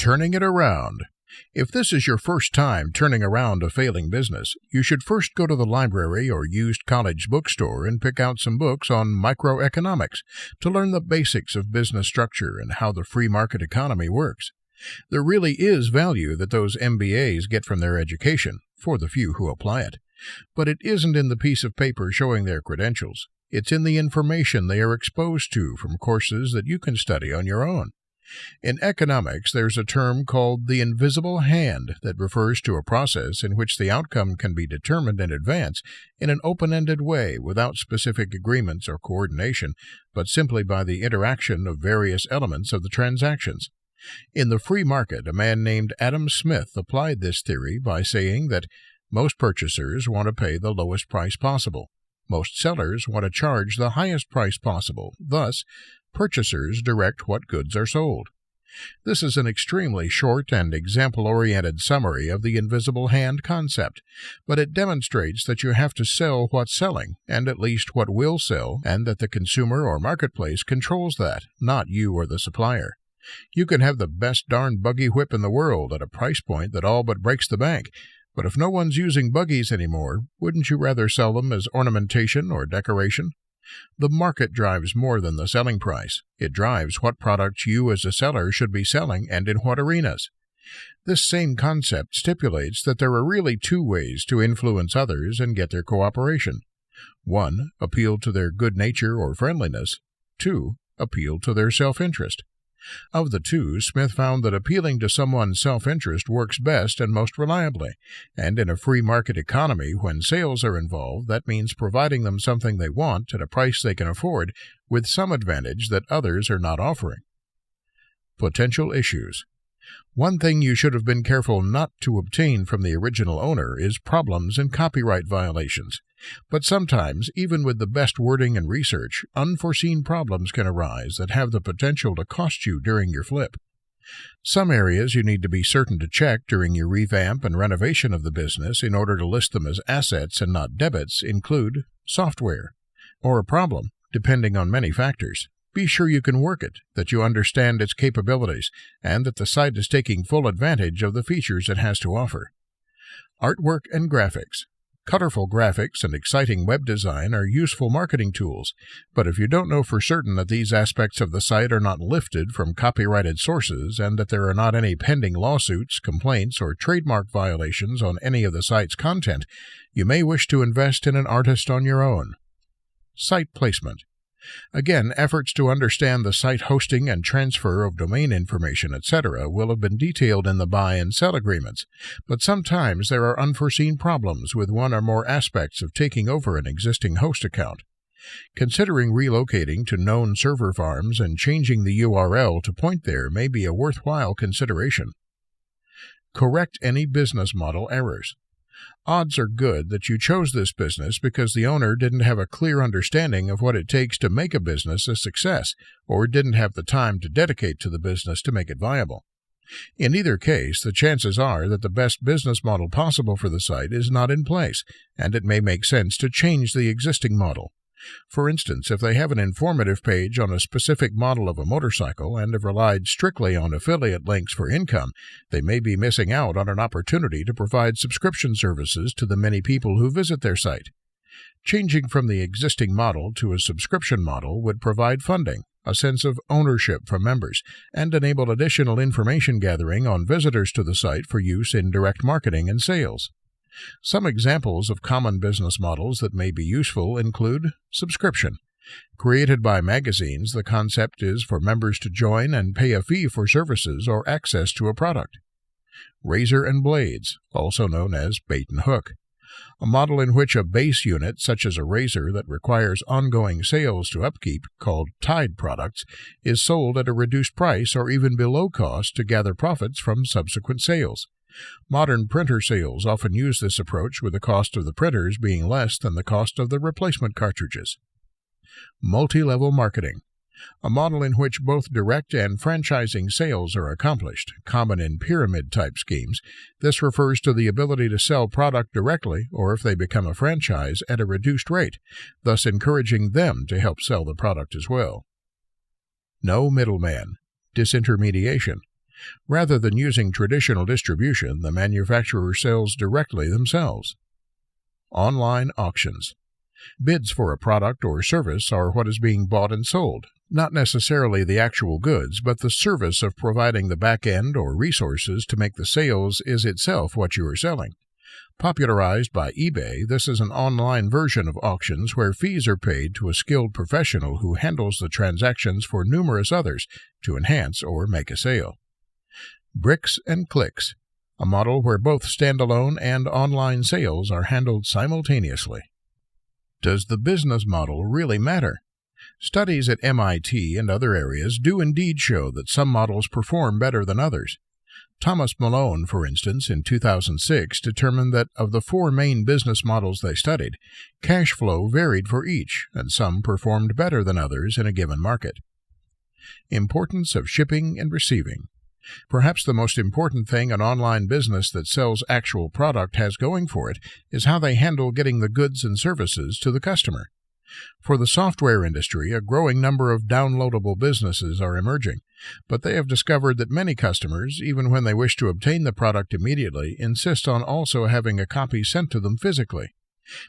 Turning it around. If this is your first time turning around a failing business, you should first go to the library or used college bookstore and pick out some books on microeconomics to learn the basics of business structure and how the free market economy works. There really is value that those MBAs get from their education, for the few who apply it. But it isn't in the piece of paper showing their credentials. It's in the information they are exposed to from courses that you can study on your own. In economics, there's a term called the invisible hand that refers to a process in which the outcome can be determined in advance in an open-ended way without specific agreements or coordination, but simply by the interaction of various elements of the transactions. In the free market, a man named Adam Smith applied this theory by saying that most purchasers want to pay the lowest price possible. Most sellers want to charge the highest price possible. Thus, purchasers direct what goods are sold. This is an extremely short and example-oriented summary of the invisible hand concept, but it demonstrates that you have to sell what's selling, and at least what will sell, and that the consumer or marketplace controls that, not you or the supplier. You can have the best darn buggy whip in the world at a price point that all but breaks the bank, but if no one's using buggies anymore, wouldn't you rather sell them as ornamentation or decoration? The market drives more than the selling price. It drives what products you as a seller should be selling and in what arenas. This same concept stipulates that there are really two ways to influence others and get their cooperation. 1. Appeal to their good nature or friendliness. 2. Appeal to their self-interest. Of the two, Smith found that appealing to someone's self-interest works best and most reliably, and in a free market economy, when sales are involved, that means providing them something they want at a price they can afford with some advantage that others are not offering. Potential issues. One thing you should have been careful not to obtain from the original owner is problems and copyright violations. But sometimes, even with the best wording and research, unforeseen problems can arise that have the potential to cost you during your flip. Some areas you need to be certain to check during your revamp and renovation of the business in order to list them as assets and not debits include software, or a problem, depending on many factors. Be sure you can work it, that you understand its capabilities, and that the site is taking full advantage of the features it has to offer. Artwork and graphics. Colorful graphics and exciting web design are useful marketing tools, but if you don't know for certain that these aspects of the site are not lifted from copyrighted sources and that there are not any pending lawsuits, complaints, or trademark violations on any of the site's content, you may wish to invest in an artist on your own. Site placement. Again, efforts to understand the site hosting and transfer of domain information, etc., will have been detailed in the buy and sell agreements, but sometimes there are unforeseen problems with one or more aspects of taking over an existing host account. Considering relocating to known server farms and changing the URL to point there may be a worthwhile consideration. Correct any business model errors. Odds are good that you chose this business because the owner didn't have a clear understanding of what it takes to make a business a success, or didn't have the time to dedicate to the business to make it viable. In either case, the chances are that the best business model possible for the site is not in place, and it may make sense to change the existing model. For instance, if they have an informative page on a specific model of a motorcycle and have relied strictly on affiliate links for income, they may be missing out on an opportunity to provide subscription services to the many people who visit their site. Changing from the existing model to a subscription model would provide funding, a sense of ownership for members, and enable additional information gathering on visitors to the site for use in direct marketing and sales. Some examples of common business models that may be useful include subscription. Created by magazines, the concept is for members to join and pay a fee for services or access to a product. Razor and blades, also known as bait and hook. A model in which a base unit, such as a razor that requires ongoing sales to upkeep, called tied products, is sold at a reduced price or even below cost to gather profits from subsequent sales. Modern printer sales often use this approach, with the cost of the printers being less than the cost of the replacement cartridges. Multi-level marketing. A model in which both direct and franchising sales are accomplished, common in pyramid-type schemes. This refers to the ability to sell product directly, or if they become a franchise, at a reduced rate, thus encouraging them to help sell the product as well. No middleman. Disintermediation. Rather than using traditional distribution, the manufacturer sells directly themselves. Online auctions. Bids for a product or service are what is being bought and sold, not necessarily the actual goods, but the service of providing the back end or resources to make the sales is itself what you are selling. Popularized by eBay, this is an online version of auctions where fees are paid to a skilled professional who handles the transactions for numerous others to enhance or make a sale. Bricks and clicks, a model where both standalone and online sales are handled simultaneously. Does the business model really matter? Studies at MIT and other areas do indeed show that some models perform better than others. Thomas Malone, for instance, in 2006 determined that of the 4 main business models they studied, cash flow varied for each, and some performed better than others in a given market. Importance of shipping and receiving. Perhaps the most important thing an online business that sells actual product has going for it is how they handle getting the goods and services to the customer. For the software industry, a growing number of downloadable businesses are emerging, but they have discovered that many customers, even when they wish to obtain the product immediately, insist on also having a copy sent to them physically.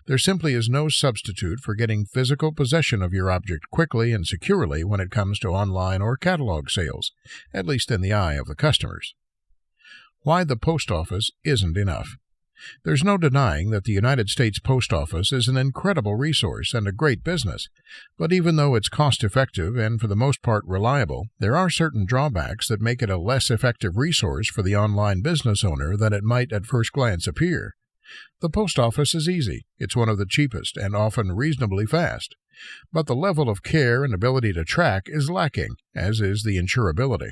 There simply is no substitute for getting physical possession of your object quickly and securely when it comes to online or catalog sales, at least in the eye of the customers. Why the post office isn't enough. There's no denying that the United States Post Office is an incredible resource and a great business, but even though it's cost-effective and for the most part reliable, there are certain drawbacks that make it a less effective resource for the online business owner than it might at first glance appear. The post office is easy, it's one of the cheapest and often reasonably fast, but the level of care and ability to track is lacking, as is the insurability.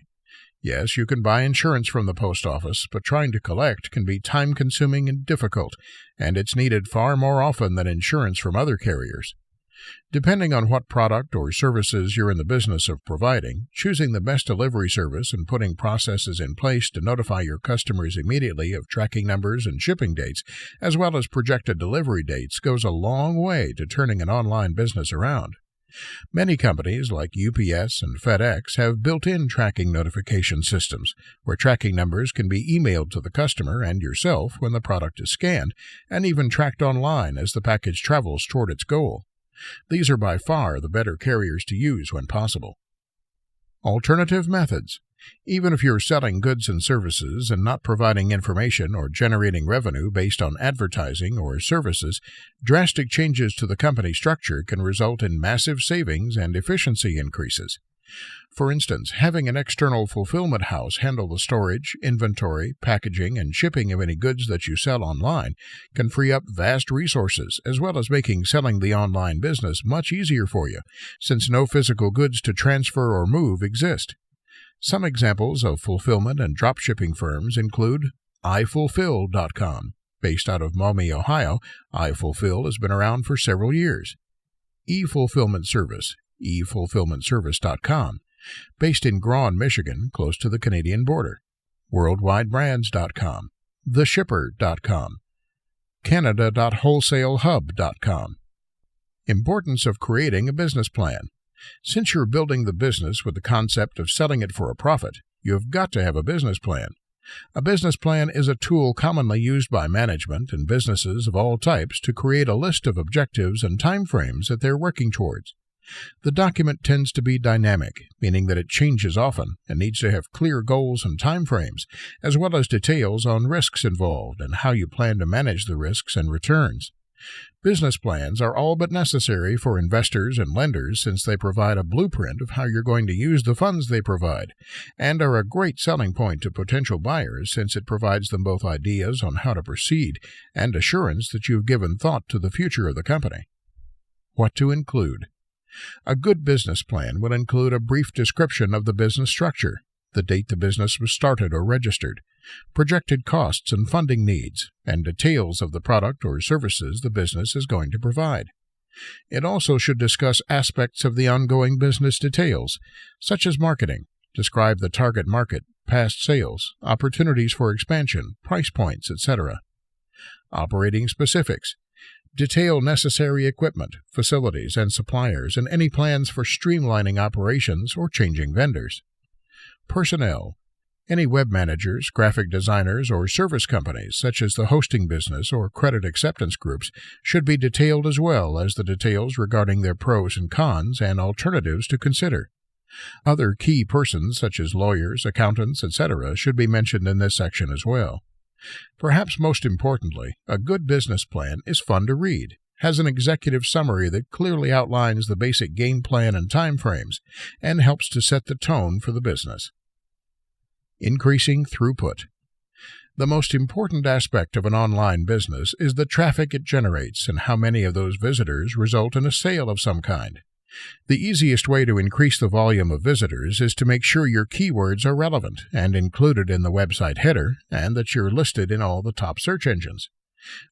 Yes, you can buy insurance from the post office, but trying to collect can be time-consuming and difficult, and it's needed far more often than insurance from other carriers. Depending on what product or services you're in the business of providing, choosing the best delivery service and putting processes in place to notify your customers immediately of tracking numbers and shipping dates, as well as projected delivery dates, goes a long way to turning an online business around. Many companies like UPS and FedEx have built-in tracking notification systems, where tracking numbers can be emailed to the customer and yourself when the product is scanned, and even tracked online as the package travels toward its goal. These are by far the better carriers to use when possible. Alternative methods. Even if you're selling goods and services and not providing information or generating revenue based on advertising or services, drastic changes to the company structure can result in massive savings and efficiency increases. For instance, having an external fulfillment house handle the storage, inventory, packaging, and shipping of any goods that you sell online can free up vast resources, as well as making selling the online business much easier for you, since no physical goods to transfer or move exist. Some examples of fulfillment and dropshipping firms include iFulfill.com. Based out of Maumee, Ohio, iFulfill has been around for several years. eFulfillment Service, eFulfillmentService.com. Based in Grawn, Michigan, close to the Canadian border. WorldwideBrands.com. TheShipper.com. Canada.WholesaleHub.com. Importance of creating a business plan. Since you're building the business with the concept of selling it for a profit, you've got to have a business plan. A business plan is a tool commonly used by management and businesses of all types to create a list of objectives and timeframes that they're working towards. The document tends to be dynamic, meaning that it changes often and needs to have clear goals and timeframes, as well as details on risks involved and how you plan to manage the risks and returns. Business plans are all but necessary for investors and lenders since they provide a blueprint of how you're going to use the funds they provide, and are a great selling point to potential buyers since it provides them both ideas on how to proceed and assurance that you've given thought to the future of the company. What to include? A good business plan will include a brief description of the business structure, the date the business was started or registered, projected costs and funding needs, and details of the product or services the business is going to provide. It also should discuss aspects of the ongoing business details, such as marketing, describe the target market, past sales, opportunities for expansion, price points, etc. Operating specifics. Detail necessary equipment, facilities, and suppliers, and any plans for streamlining operations or changing vendors. Personnel. Any web managers, graphic designers, or service companies, such as the hosting business or credit acceptance groups, should be detailed as well as the details regarding their pros and cons and alternatives to consider. Other key persons, such as lawyers, accountants, etc., should be mentioned in this section as well. Perhaps most importantly, a good business plan is fun to read, has an executive summary that clearly outlines the basic game plan and timeframes, and helps to set the tone for the business. Increasing throughput. The most important aspect of an online business is the traffic it generates and how many of those visitors result in a sale of some kind. The easiest way to increase the volume of visitors is to make sure your keywords are relevant and included in the website header, and that you're listed in all the top search engines.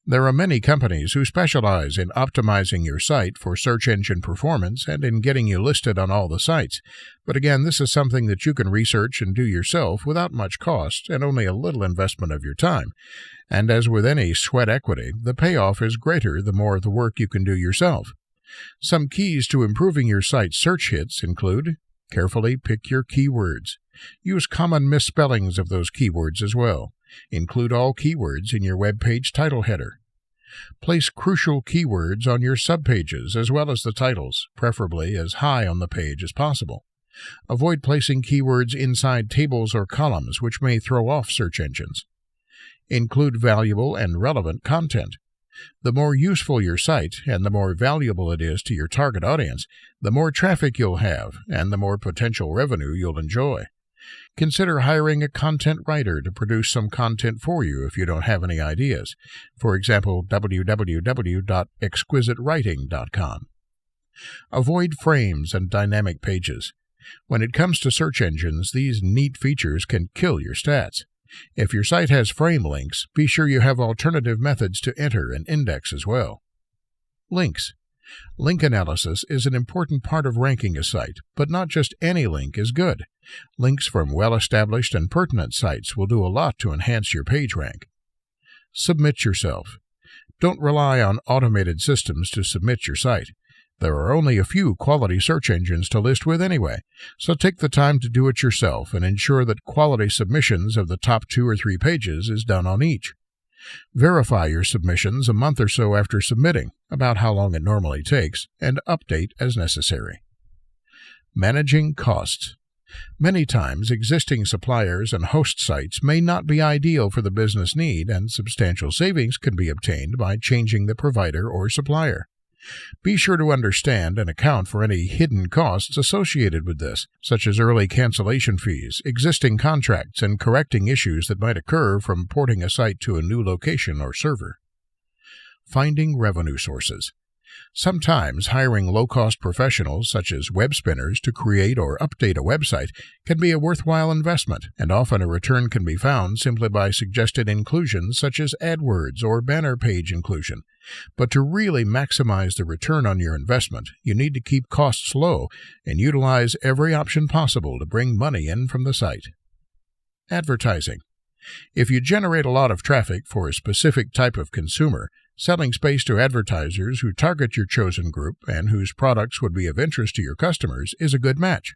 There are many companies who specialize in optimizing your site for search engine performance and in getting you listed on all the sites, but again, this is something that you can research and do yourself without much cost and only a little investment of your time. And as with any sweat equity, the payoff is greater the more of the work you can do yourself. Some keys to improving your site's search hits include: carefully pick your keywords. Use common misspellings of those keywords as well. Include all keywords in your web page title header. Place crucial keywords on your subpages as well as the titles, preferably as high on the page as possible. Avoid placing keywords inside tables or columns, which may throw off search engines. Include valuable and relevant content. The more useful your site and the more valuable it is to your target audience, the more traffic you'll have and the more potential revenue you'll enjoy. Consider hiring a content writer to produce some content for you if you don't have any ideas. For example, www.exquisitewriting.com. Avoid frames and dynamic pages. When it comes to search engines, these neat features can kill your stats. If your site has frame links, be sure you have alternative methods to enter and index as well. Links. Link analysis is an important part of ranking a site, but not just any link is good. Links from well-established and pertinent sites will do a lot to enhance your page rank. Submit yourself. Don't rely on automated systems to submit your site. There are only a few quality search engines to list with anyway, so take the time to do it yourself and ensure that quality submissions of the top 2 or 3 pages is done on each. Verify your submissions a month or so after submitting, about how long it normally takes, and update as necessary. Managing costs. Many times, existing suppliers and host sites may not be ideal for the business need, and substantial savings can be obtained by changing the provider or supplier. Be sure to understand and account for any hidden costs associated with this, such as early cancellation fees, existing contracts, and correcting issues that might occur from porting a site to a new location or server. Finding revenue sources. Sometimes hiring low-cost professionals such as web spinners to create or update a website can be a worthwhile investment, and often a return can be found simply by suggested inclusions such as AdWords or banner page inclusion. But to really maximize the return on your investment, you need to keep costs low and utilize every option possible to bring money in from the site. Advertising. If you generate a lot of traffic for a specific type of consumer, selling space to advertisers who target your chosen group and whose products would be of interest to your customers is a good match.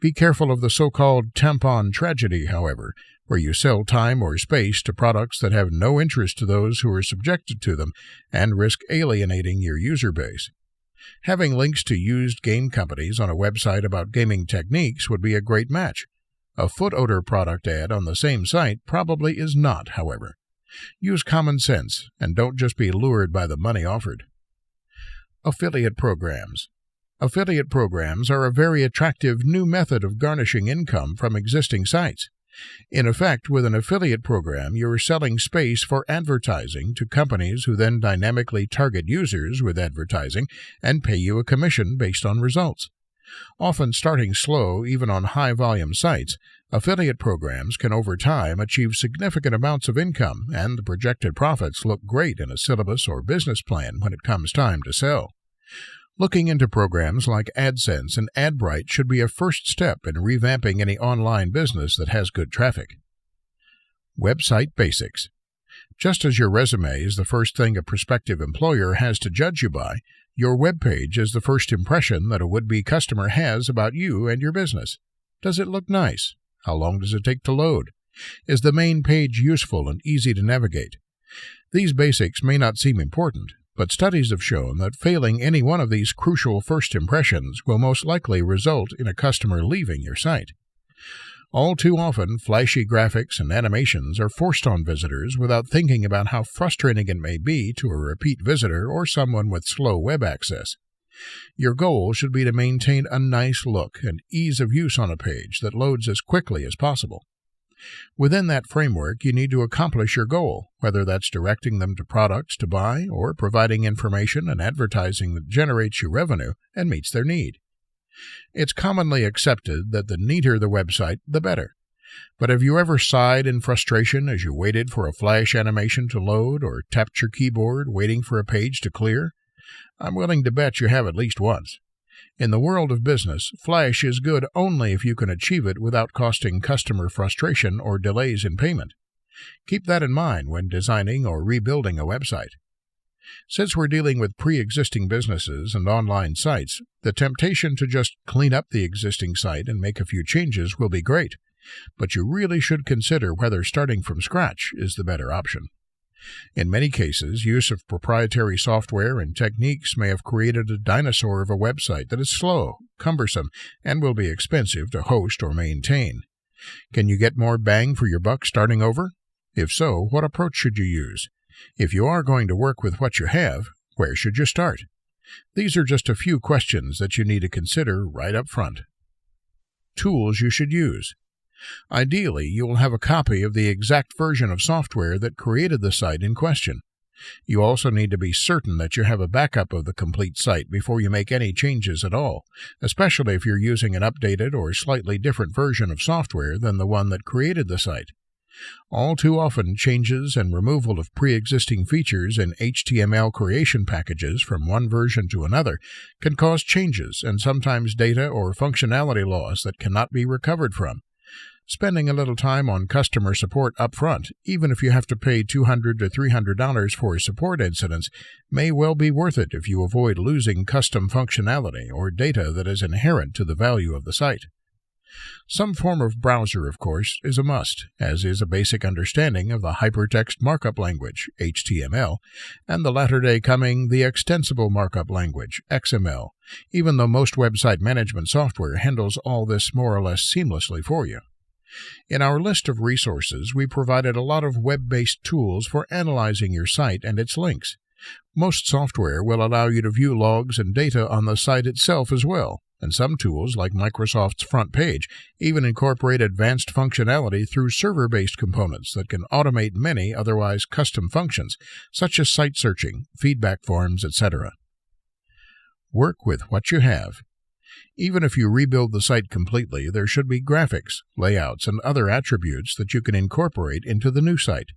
Be careful of the so-called tampon tragedy, however, where you sell time or space to products that have no interest to those who are subjected to them and risk alienating your user base. Having links to used game companies on a website about gaming techniques would be a great match. A foot odor product ad on the same site probably is not, however. Use common sense and don't just be lured by the money offered. Affiliate programs. Affiliate programs are a very attractive new method of garnishing income from existing sites. In effect, with an affiliate program, you are selling space for advertising to companies who then dynamically target users with advertising and pay you a commission based on results. Often starting slow, even on high-volume sites, affiliate programs can over time achieve significant amounts of income, and the projected profits look great in a syllabus or business plan when it comes time to sell. Looking into programs like AdSense and AdBright should be a first step in revamping any online business that has good traffic. Website basics. Just as your resume is the first thing a prospective employer has to judge you by, your web page is the first impression that a would-be customer has about you and your business. Does it look nice? How long does it take to load? Is the main page useful and easy to navigate? These basics may not seem important, but studies have shown that failing any one of these crucial first impressions will most likely result in a customer leaving your site. All too often, flashy graphics and animations are forced on visitors without thinking about how frustrating it may be to a repeat visitor or someone with slow web access. Your goal should be to maintain a nice look and ease of use on a page that loads as quickly as possible. Within that framework, you need to accomplish your goal, whether that's directing them to products to buy or providing information and advertising that generates you revenue and meets their need. It's commonly accepted that the neater the website, the better. But have you ever sighed in frustration as you waited for a flash animation to load or tapped your keyboard waiting for a page to clear? I'm willing to bet you have at least once. In the world of business, flash is good only if you can achieve it without costing customer frustration or delays in payment. Keep that in mind when designing or rebuilding a website. Since we're dealing with pre-existing businesses and online sites, the temptation to just clean up the existing site and make a few changes will be great, but you really should consider whether starting from scratch is the better option. In many cases, use of proprietary software and techniques may have created a dinosaur of a website that is slow, cumbersome, and will be expensive to host or maintain. Can you get more bang for your buck starting over? If so, what approach should you use? If you are going to work with what you have, where should you start? These are just a few questions that you need to consider right up front. Tools you should use. Ideally, you will have a copy of the exact version of software that created the site in question. You also need to be certain that you have a backup of the complete site before you make any changes at all, especially if you're using an updated or slightly different version of software than the one that created the site. All too often, changes and removal of pre-existing features in HTML creation packages from one version to another can cause changes and sometimes data or functionality loss that cannot be recovered from. Spending a little time on customer support up front, even if you have to pay $200 to $300 for support incidents, may well be worth it if you avoid losing custom functionality or data that is inherent to the value of the site. Some form of browser, of course, is a must, as is a basic understanding of the hypertext markup language, HTML, and the latter-day coming, the extensible markup language, XML, even though most website management software handles all this more or less seamlessly for you. In our list of resources, we provided a lot of web-based tools for analyzing your site and its links. Most software will allow you to view logs and data on the site itself as well, and some tools, like Microsoft's Front Page, even incorporate advanced functionality through server-based components that can automate many otherwise custom functions, such as site searching, feedback forms, etc. Work with what you have. Even if you rebuild the site completely, there should be graphics, layouts, and other attributes that you can incorporate into the new site.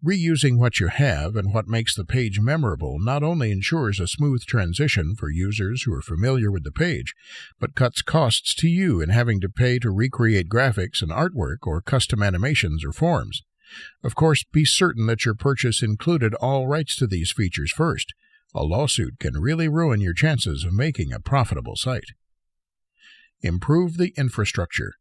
Reusing what you have and what makes the page memorable not only ensures a smooth transition for users who are familiar with the page, but cuts costs to you in having to pay to recreate graphics and artwork or custom animations or forms. Of course, be certain that your purchase included all rights to these features first. A lawsuit can really ruin your chances of making a profitable site. Improve the infrastructure.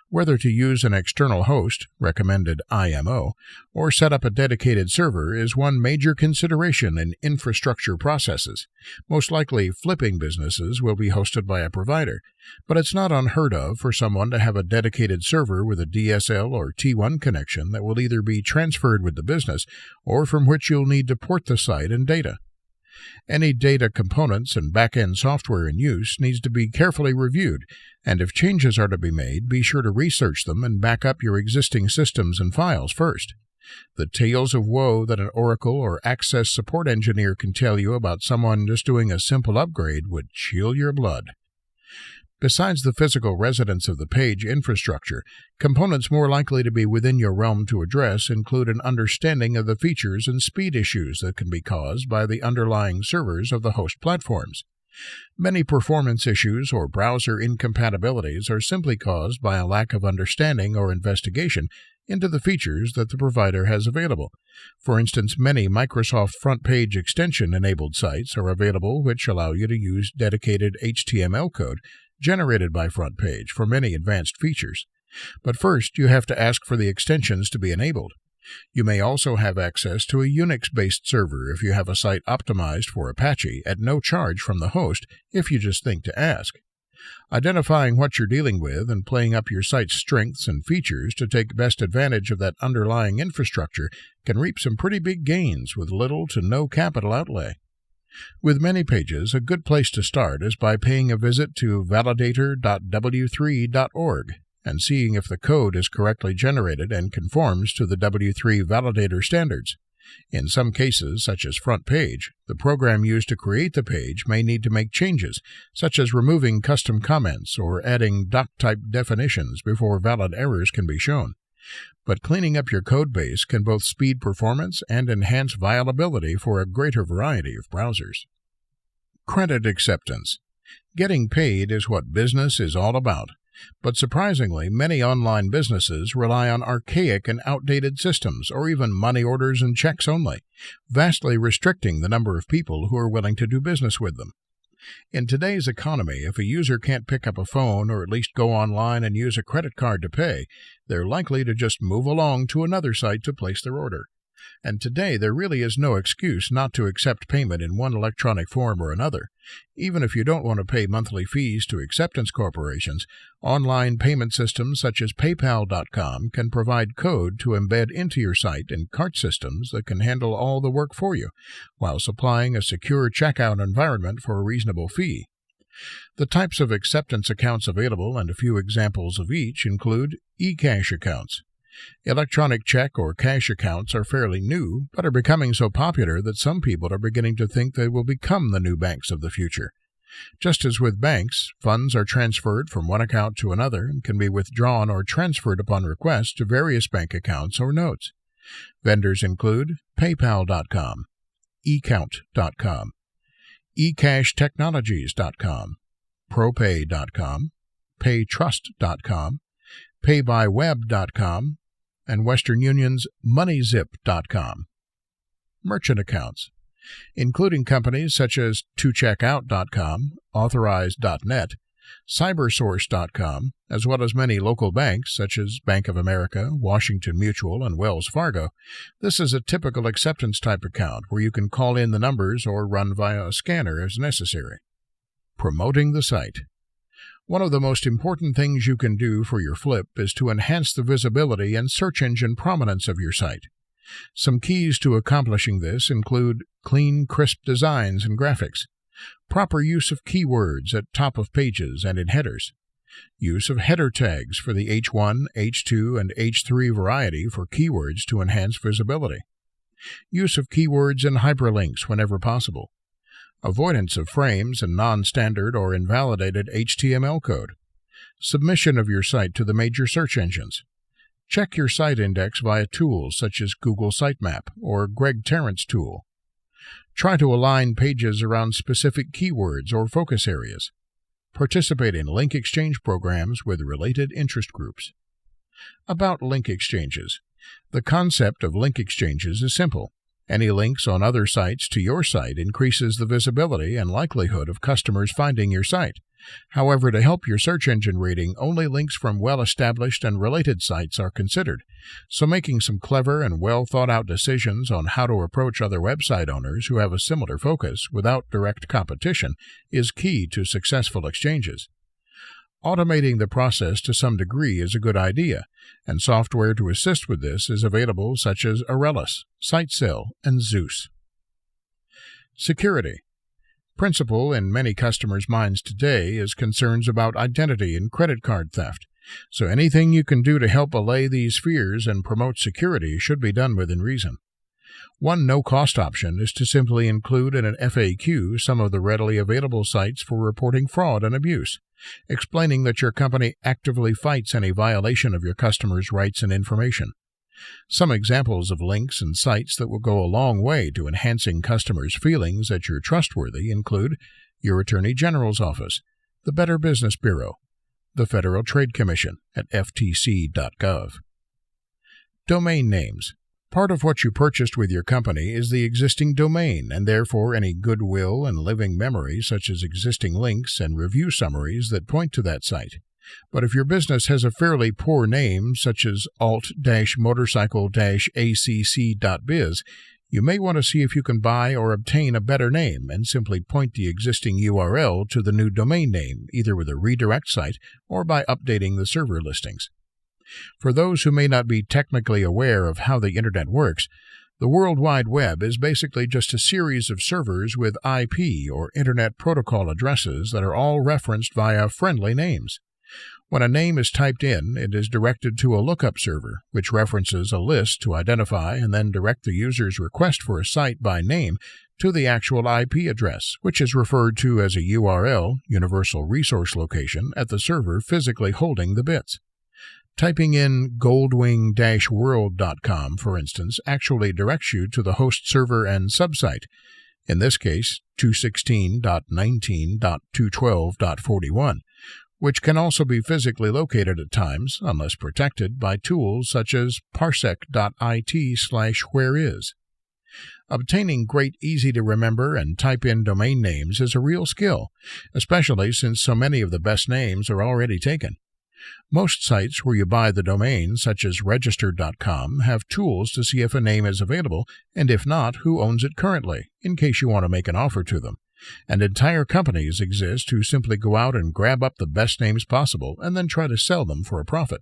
Whether to use an external host, recommended IMO, or set up a dedicated server is one major consideration in infrastructure processes. Most likely, flipping businesses will be hosted by a provider, but it's not unheard of for someone to have a dedicated server with a DSL or T1 connection that will either be transferred with the business or from which you'll need to port the site and data. Any data components and back-end software in use needs to be carefully reviewed, and if changes are to be made, be sure to research them and back up your existing systems and files first. The tales of woe that an Oracle or Access support engineer can tell you about someone just doing a simple upgrade would chill your blood. Besides the physical residence of the page infrastructure, components more likely to be within your realm to address include an understanding of the features and speed issues that can be caused by the underlying servers of the host platforms. Many performance issues or browser incompatibilities are simply caused by a lack of understanding or investigation into the features that the provider has available. For instance, many Microsoft Front Page extension-enabled sites are available which allow you to use dedicated HTML code generated by Front Page for many advanced features. But first, you have to ask for the extensions to be enabled. You may also have access to a Unix-based server if you have a site optimized for Apache at no charge from the host if you just think to ask. Identifying what you're dealing with and playing up your site's strengths and features to take best advantage of that underlying infrastructure can reap some pretty big gains with little to no capital outlay. With many pages, a good place to start is by paying a visit to validator.w3.org and seeing if the code is correctly generated and conforms to the W3 validator standards. In some cases, such as Front Page, the program used to create the page may need to make changes, such as removing custom comments or adding doc-type definitions before valid errors can be shown. But cleaning up your code base can both speed performance and enhance viability for a greater variety of browsers. Credit acceptance. Getting paid is what business is all about. But surprisingly, many online businesses rely on archaic and outdated systems, or even money orders and checks only, vastly restricting the number of people who are willing to do business with them. In today's economy, if a user can't pick up a phone or at least go online and use a credit card to pay, they're likely to just move along to another site to place their order. And today there really is no excuse not to accept payment in one electronic form or another. Even if you don't want to pay monthly fees to acceptance corporations, online payment systems such as PayPal.com can provide code to embed into your site and cart systems that can handle all the work for you, while supplying a secure checkout environment for a reasonable fee. The types of acceptance accounts available, and a few examples of each, include eCash accounts. Electronic check or cash accounts are fairly new, but are becoming so popular that some people are beginning to think they will become the new banks of the future. Just as with banks, funds are transferred from one account to another and can be withdrawn or transferred upon request to various bank accounts or notes. Vendors include PayPal.com, eCount.com, eCashTechnologies.com, ProPay.com, PayTrust.com, PayByWeb.com, and Western Union's MoneyZip.com. Merchant accounts, including companies such as ToCheckout.com, Authorize.net, Cybersource.com, as well as many local banks such as Bank of America, Washington Mutual, and Wells Fargo. This is a typical acceptance type account where you can call in the numbers or run via a scanner as necessary. Promoting the site. One of the most important things you can do for your flip is to enhance the visibility and search engine prominence of your site. Some keys to accomplishing this include clean, crisp designs and graphics, proper use of keywords at top of pages and in headers, use of header tags for the H1, H2, and H3 variety for keywords to enhance visibility, use of keywords and hyperlinks whenever possible, avoidance of frames and non-standard or invalidated HTML code, submission of your site to the major search engines. Check your site index via tools such as Google Sitemap or Greg Tarrant's tool. Try to align pages around specific keywords or focus areas. Participate in link exchange programs with related interest groups. About link exchanges. The concept of link exchanges is simple. Any links on other sites to your site increases the visibility and likelihood of customers finding your site. However, to help your search engine rating, only links from well-established and related sites are considered. So making some clever and well-thought-out decisions on how to approach other website owners who have a similar focus without direct competition is key to successful exchanges. Automating the process to some degree is a good idea, and software to assist with this is available such as Aurellus, SiteCell, and Zeus. Security. Principal in many customers' minds today is concerns about identity and credit card theft, so anything you can do to help allay these fears and promote security should be done within reason. One no-cost option is to simply include in an FAQ some of the readily available sites for reporting fraud and abuse, explaining that your company actively fights any violation of your customers' rights and information. Some examples of links and sites that will go a long way to enhancing customers' feelings that you're trustworthy include your Attorney General's Office, the Better Business Bureau, the Federal Trade Commission at ftc.gov. Domain names. Part of what you purchased with your company is the existing domain, and therefore any goodwill and living memory such as existing links and review summaries that point to that site. But if your business has a fairly poor name, such as alt-motorcycle-acc.biz, you may want to see if you can buy or obtain a better name and simply point the existing URL to the new domain name, either with a redirect site or by updating the server listings. For those who may not be technically aware of how the Internet works, the World Wide Web is basically just a series of servers with IP or Internet Protocol addresses that are all referenced via friendly names. When a name is typed in, it is directed to a lookup server, which references a list to identify and then direct the user's request for a site by name to the actual IP address, which is referred to as a URL, Universal Resource Location, at the server physically holding the bits. Typing in goldwing-world.com, for instance, actually directs you to the host server and subsite, in this case 216.19.212.41, which can also be physically located at times, unless protected, by tools such as parsec.it/whereis. Obtaining great, easy-to-remember and type-in domain names is a real skill, especially since so many of the best names are already taken. Most sites where you buy the domain, such as register.com, have tools to see if a name is available, and if not, who owns it currently, in case you want to make an offer to them. And entire companies exist who simply go out and grab up the best names possible and then try to sell them for a profit.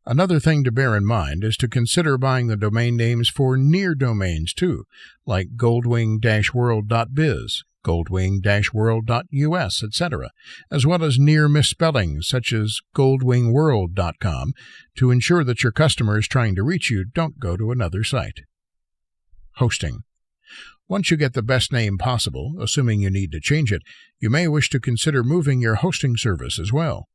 Another thing to bear in mind is to consider buying the domain names for near domains too, like goldwing-world.biz, goldwing-world.us, etc., as well as near misspellings such as goldwingworld.com to ensure that your customers trying to reach you don't go to another site. Hosting. Once you get the best name possible, assuming you need to change it, you may wish to consider moving your hosting service as well.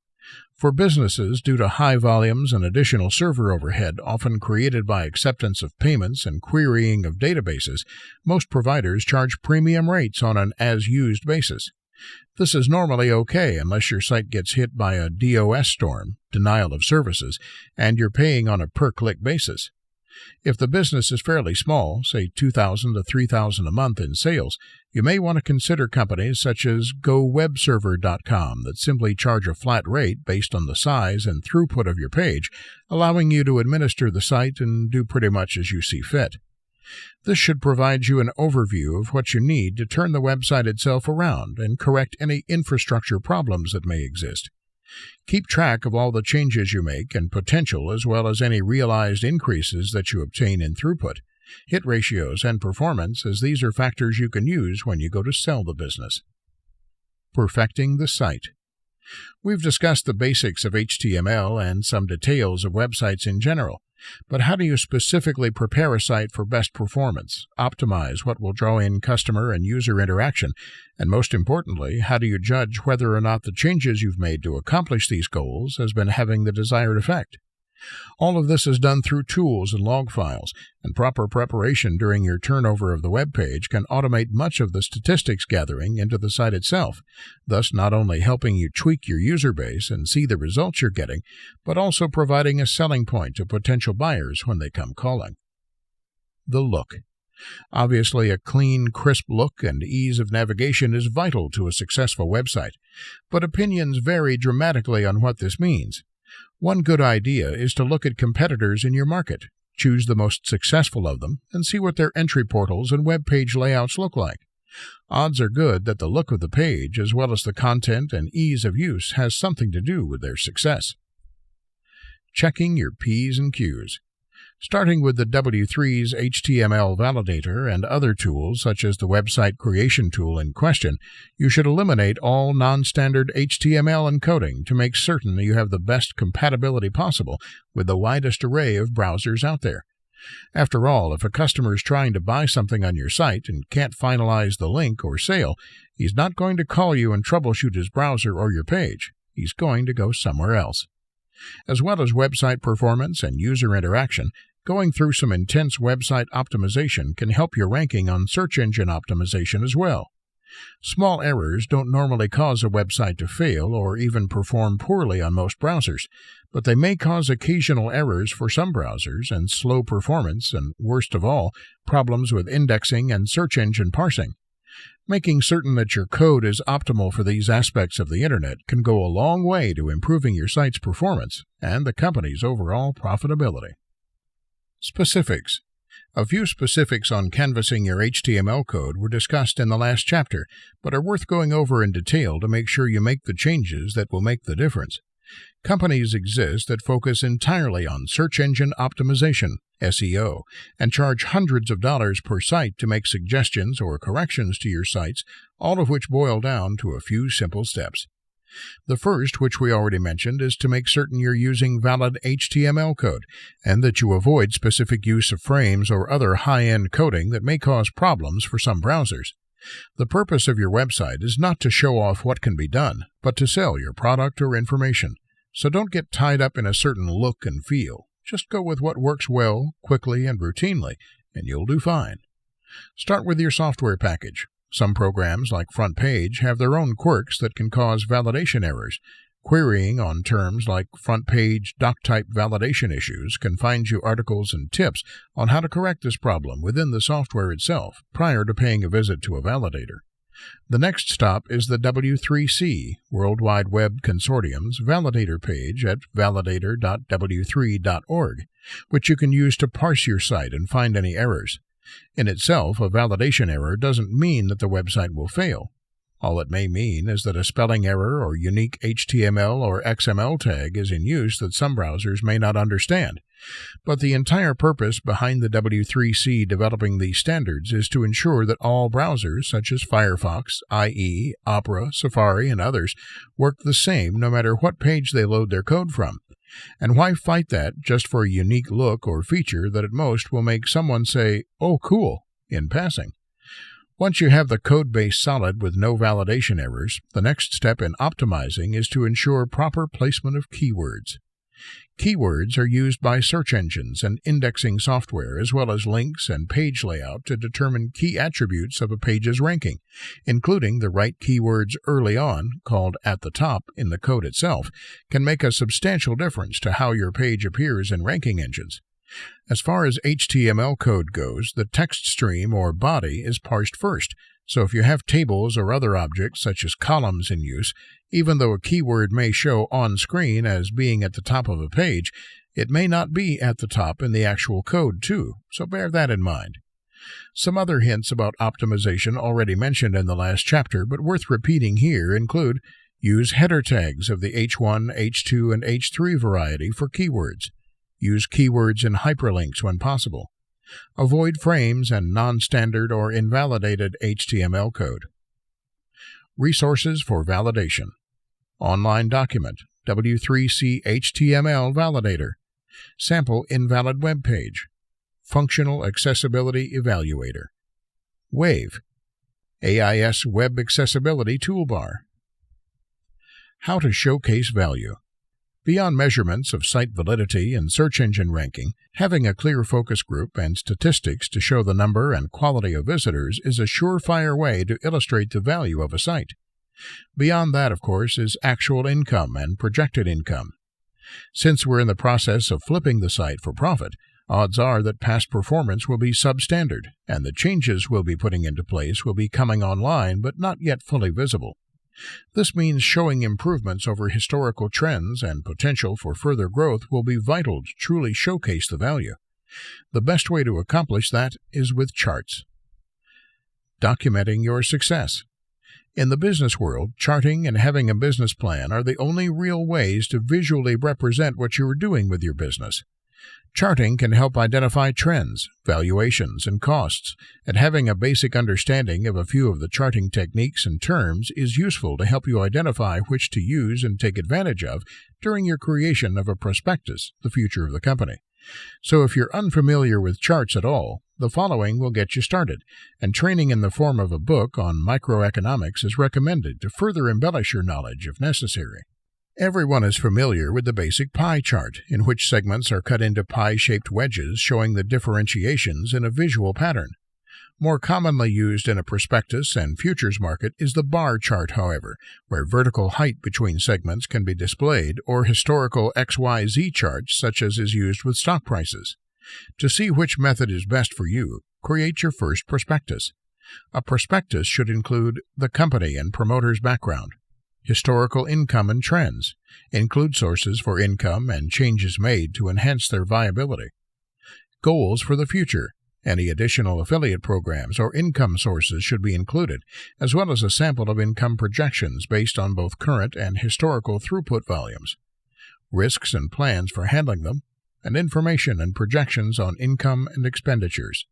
For businesses, due to high volumes and additional server overhead often created by acceptance of payments and querying of databases, most providers charge premium rates on an as-used basis. This is normally okay unless your site gets hit by a DOS storm, denial of services, and you're paying on a per-click basis. If the business is fairly small, say $2,000 to $3,000 a month in sales, you may want to consider companies such as GoWebServer.com that simply charge a flat rate based on the size and throughput of your page, allowing you to administer the site and do pretty much as you see fit. This should provide you an overview of what you need to turn the website itself around and correct any infrastructure problems that may exist. Keep track of all the changes you make and potential, as well as any realized increases that you obtain in throughput, hit ratios, and performance, as these are factors you can use when you go to sell the business. Perfecting the site. We've discussed the basics of HTML and some details of websites in general, but how do you specifically prepare a site for best performance, optimize what will draw in customer and user interaction, and most importantly, how do you judge whether or not the changes you've made to accomplish these goals has been having the desired effect? All of this is done through tools and log files, and proper preparation during your turnover of the web page can automate much of the statistics gathering into the site itself, thus not only helping you tweak your user base and see the results you're getting, but also providing a selling point to potential buyers when they come calling. The look. Obviously, a clean, crisp look and ease of navigation is vital to a successful website, but opinions vary dramatically on what this means. One good idea is to look at competitors in your market, choose the most successful of them, and see what their entry portals and web page layouts look like. Odds are good that the look of the page, as well as the content and ease of use, has something to do with their success. Checking your P's and Q's. Starting with the W3's HTML validator and other tools such as the website creation tool in question, you should eliminate all non-standard HTML encoding to make certain that you have the best compatibility possible with the widest array of browsers out there. After all, if a customer is trying to buy something on your site and can't finalize the link or sale, he's not going to call you and troubleshoot his browser or your page. He's going to go somewhere else. As well as website performance and user interaction, going through some intense website optimization can help your ranking on search engine optimization as well. Small errors don't normally cause a website to fail or even perform poorly on most browsers, but they may cause occasional errors for some browsers and slow performance and, worst of all, problems with indexing and search engine parsing. Making certain that your code is optimal for these aspects of the Internet can go a long way to improving your site's performance and the company's overall profitability. Specifics. A few specifics on canvassing your HTML code were discussed in the last chapter, but are worth going over in detail to make sure you make the changes that will make the difference. Companies exist that focus entirely on search engine optimization, SEO, and charge hundreds of dollars per site to make suggestions or corrections to your sites, all of which boil down to a few simple steps. The first, which we already mentioned, is to make certain you're using valid HTML code and that you avoid specific use of frames or other high-end coding that may cause problems for some browsers. The purpose of your website is not to show off what can be done, but to sell your product or information. So don't get tied up in a certain look and feel. Just go with what works well, quickly, and routinely, and you'll do fine. Start with your software package. Some programs, like FrontPage, have their own quirks that can cause validation errors. Querying on terms like FrontPage doctype validation issues can find you articles and tips on how to correct this problem within the software itself prior to paying a visit to a validator. The next stop is the W3C, World Wide Web Consortium's validator page at validator.w3.org, which you can use to parse your site and find any errors. In itself, a validation error doesn't mean that the website will fail. All it may mean is that a spelling error or unique HTML or XML tag is in use that some browsers may not understand. But the entire purpose behind the W3C developing these standards is to ensure that all browsers, such as Firefox, IE, Opera, Safari, and others, work the same no matter what page they load their code from. And why fight that just for a unique look or feature that at most will make someone say, "Oh, cool," in passing? Once you have the code base solid with no validation errors, the next step in optimizing is to ensure proper placement of keywords. Keywords are used by search engines and indexing software, as well as links and page layout, to determine key attributes of a page's ranking, including the right keywords early on, called at the top in the code itself, can make a substantial difference to how your page appears in ranking engines. As far as HTML code goes, the text stream or body is parsed first, so if you have tables or other objects such as columns in use, even though a keyword may show on screen as being at the top of a page, it may not be at the top in the actual code too, so bear that in mind. Some other hints about optimization already mentioned in the last chapter, but worth repeating here, include: use header tags of the H1, H2, and H3 variety for keywords. Use keywords in hyperlinks when possible. Avoid frames and non-standard or invalidated HTML code. Resources for validation. Online document, W3C HTML validator. Sample invalid web page. Functional accessibility evaluator. Wave. AIS web accessibility toolbar. How to showcase value. Beyond measurements of site validity and search engine ranking, having a clear focus group and statistics to show the number and quality of visitors is a surefire way to illustrate the value of a site. Beyond that, of course, is actual income and projected income. Since we're in the process of flipping the site for profit, odds are that past performance will be substandard, and the changes we'll be putting into place will be coming online but not yet fully visible. This means showing improvements over historical trends and potential for further growth will be vital to truly showcase the value. The best way to accomplish that is with charts. Documenting your success. In the business world, charting and having a business plan are the only real ways to visually represent what you are doing with your business. Charting can help identify trends, valuations, and costs, and having a basic understanding of a few of the charting techniques and terms is useful to help you identify which to use and take advantage of during your creation of a prospectus, the future of the company. So if you're unfamiliar with charts at all, the following will get you started, and training in the form of a book on microeconomics is recommended to further embellish your knowledge if necessary. Everyone is familiar with the basic pie chart, in which segments are cut into pie-shaped wedges showing the differentiations in a visual pattern. More commonly used in a prospectus and futures market is the bar chart, however, where vertical height between segments can be displayed, or historical XYZ charts such as is used with stock prices. To see which method is best for you, create your first prospectus. A prospectus should include the company and promoter's background, historical income and trends, include sources for income and changes made to enhance their viability, goals for the future. Any additional affiliate programs or income sources should be included, as well as a sample of income projections based on both current and historical throughput volumes, risks and plans for handling them, and information and projections on income and expenditures.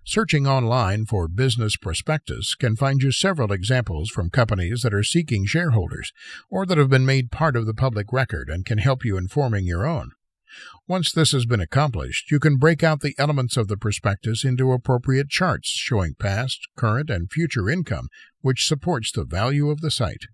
Searching online for business prospectus can find you several examples from companies that are seeking shareholders or that have been made part of the public record and can help you in forming your own. Once this has been accomplished, you can break out the elements of the prospectus into appropriate charts showing past, current, and future income, which supports the value of the site.